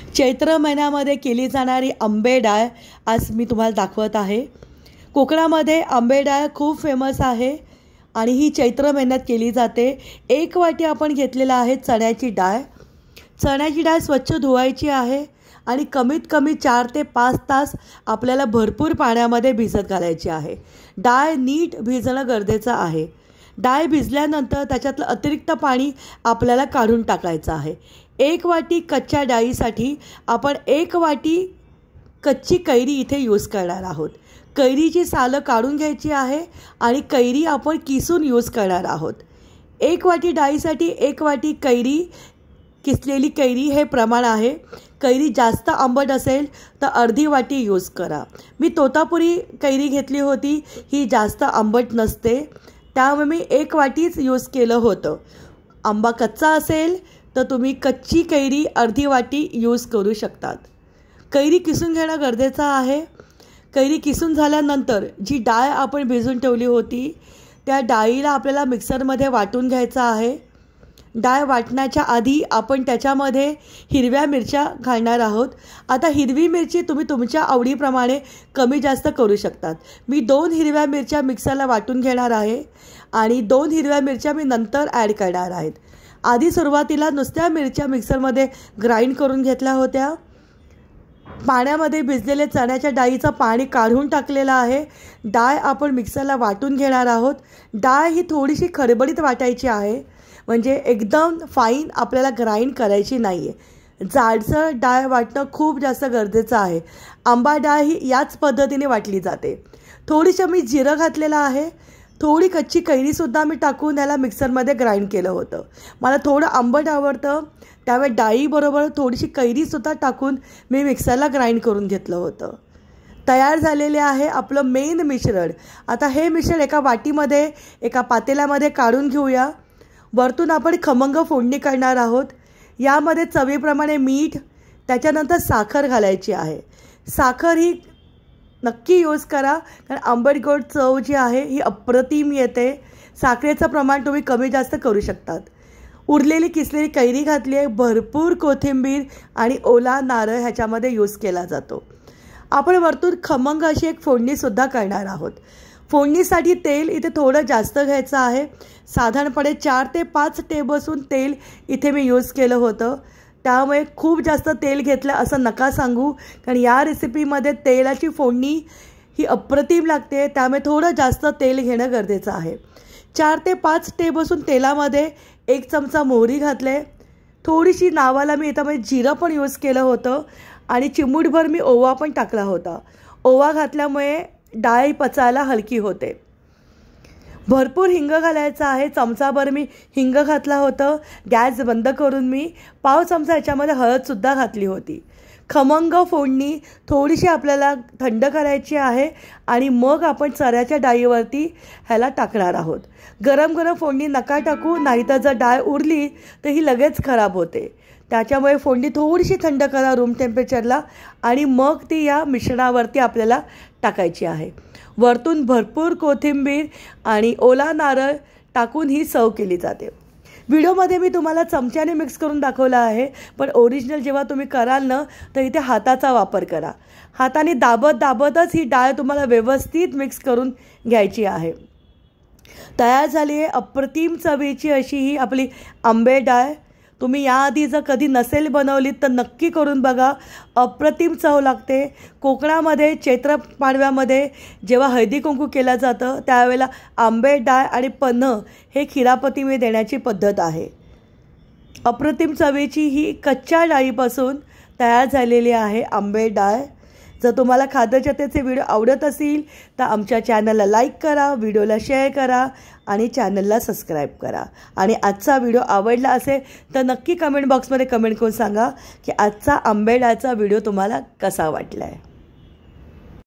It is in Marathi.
चैत्र महिन्यामध्ये केली जाणारी आंबे डाळ आज मी तुम्हाला दाखवत आहे। कोकणामध्ये आंबे डाळ खूप फेमस आहे आणि ही चैत्र महिन्यात केली जाते। 1 वाटी आपण घेतलेला आहे चण्याची डाळ। चण्याची डाळ स्वच्छ धुवायची आहे आणि कमीत कमी 4 ते 5 तास आपल्याला भरपूर पाण्यामध्ये भिजत घालायची आहे। डाळ नीट भिजणं गरजेचं आहे। डाळ भिजल्यानंतर त्याच्यातलं अतिरिक्त पाणी आपल्याला काढून टाकायचं आहे। 1 वाटी कच्च्या डाळीसाठी आपण 1 वाटी कच्ची कैरी इथे यूज करणार आहोत। कैरीची सालं काढून घ्यायची आहे आणि कैरी आपण किसून यूज करणार आहोत। 1 वाटी डाळीसाठी 1 वाटी कैरी, किसलेली कैरी हे प्रमाण आहे। कैरी जास्त आंबट असेल तर अर्धी वाटी यूज करा। मी तोतापुरी कैरी घेतली होती, ही जास्त आंबट नसते, त्यामुळे मी 1 वाटीच यूज केलं होतं। आंबा कच्चा असेल तर तुम्ही कच्ची कैरी अर्धी वाटी यूज करू शकतात। कैरी किसून घेणं गरजेचं आहे। कैरी किसून झाल्यानंतर जी डाळ आपण भिजवून ठेवली होती त्या डाळीला आपल्याला मिक्सरमध्ये वाटून घ्यायचं आहे। डाळ वाटण्याच्या आधी आपण त्याच्यामध्ये हिरव्या मिरच्या घालणार आहोत। आता हिरवी मिरची तुम्ही तुमच्या आवडीप्रमाणे कमी जास्त करू शकतात। मी 2 हिरव्या मिरच्या मिक्सरला वाटून घेणार आहे आणि 2 हिरव्या मिरच्या मी नंतर ॲड करणार आहेत। आधी सुरुवातीला नुसत्या मिरच्या मिक्सरमध्ये ग्राइंड करून घेतल्या होत्या। पाण्यामध्ये भिजलेले चण्याच्या डाळीचं पाणी काढून टाकलेलं आहे। डाळ आपण मिक्सरला वाटून घेणार आहोत। डाळ ही थोडीशी खडबडीत वाटायची आहे, म्हणजे एकदम फाईन आपल्याला ग्राइंड करायची नाही आहे। जाडसर डाळ वाटणं खूप जास्त गरजेचं आहे। आंबा डाळ ही याच पद्धतीने वाटली जाते। थोडीसं मी जिरं घातलेलं आहे। थोडी कच्ची कैरीसुद्धा मी टाकून त्याला मिक्सरमध्ये ग्राइंड केलं होतं। मला थोडं आंबट आवडतं, त्यामुळे डाळीबरोबर थोडीशी कैरीसुद्धा टाकून मी मिक्सरला ग्राइंड करून घेतलं होतं। तयार झालेले आहे आपलं मेन मिश्रण। आता हे मिश्रण एका वाटीमध्ये, एका पातेल्यामध्ये काढून घेऊया। वरतून आपण खमंग फोडणी करणार आहोत। यामध्ये चवीप्रमाणे मीठ, त्याच्यानंतर साखर घालायची आहे। साखर ही नक्की यूज करा, कारण आंबट गोड चव जी आहे ही अप्रतिम येते। साखरेचं प्रमाण तुम्ही कमी जास्त करू शकतात। उरलेली किसलेली कैरी घातली आहे। भरपूर कोथिंबीर आणि ओला नारळ ह्याच्यामध्ये यूज केला जातो। आपण वरतून खमंग अशी एक फोडणीसुद्धा करणार आहोत। फोडणीसाठी तेल इथे थोडं जास्त घ्यायचं आहे। साधारणपणे 4 ते 5 टेबलस्पून तेल इथे मी यूज केलं होतं, त्यामुळे खूप जास्त तेल घेतलं असं नका सांगू, कारण या रेसिपीमध्ये तेलाची फोडणी ही अप्रतिम लागते, त्यामुळे थोडं जास्त तेल घेणं गरजेचं आहे। 4 ते 5 टेबलस्पून तेलामध्ये 1 चमचा मोहरी घातले। थोडीशी नावाला मी याच्यामध्ये जिरं पण यूज केलं होतं आणि चिमूटभर मी ओवा पण टाकला होता। ओवा घातल्यामुळे डाळ पचायला हलकी होते। भरपूर हिंग घालायचं आहे। चमचाभर मी हिंग घातला होतं। गॅस बंद करून मी पाव चमचा याच्यामध्ये हळदसुद्धा घातली होती। खमंग फोडणी थोडीशी आपल्याला थंड करायची आहे आणि मग आपण चण्याच्या डाळीवरती ह्याला टाकणार आहोत। गरम गरम फोडणी नका टाकू, नाहीतर जर डाळ उरली तर ही लगेच खराब होते। त्याच्यामुळे फोडणी थोडीशी थंड करा रूम टेम्परेचरला आणि मग ती या मिश्रणावरती आपल्याला टाकायची आहे। वरतून भरपूर कोथिंबीर आणि ओला नारळ टाकून ही सर्व केली जाते। व्हिडिओमध्ये मी तुम्हाला चमच्याने मिक्स करून दाखवलं आहे, पण ओरिजिनल जेव्हा तुम्ही कराल ना तर इथे हाताचा वापर करा। हाताने दाबतच ही डाळ तुम्हाला व्यवस्थित मिक्स करून घ्यायची आहे। तयार झाली आहे अप्रतिम चवीची अशी ही आपली आंबे डाळ। तुम्ही याआधी जर कधी नसेल बनवलीत तर नक्की करून बघा, अप्रतिम चव लागते। कोकणामध्ये चैत्र पाडव्यामध्ये जेव्हा हळदी कुंकू केलं जातं त्यावेळेला आंबे डाळ आणि पन्ह हे खिरापतीमध्ये देण्याची पद्धत आहे। अप्रतिम चवीची ही कच्च्या डाळीपासून तयार झालेली आहे आंबे डाळ। जर तुम्हाला खाद्यजत्रेचे व्हिडिओ आवडत असतील तर आमच्या चॅनलला लाईक करा, व्हिडिओला शेअर करा आणि चॅनलला सबस्क्राईब करा। आणि आजचा व्हिडिओ आवडला असेल तर नक्की कमेंट बॉक्समध्ये कमेंट करून सांगा की आजचा आंबे डाळचा व्हिडिओ तुम्हाला कसा वाटला आहे।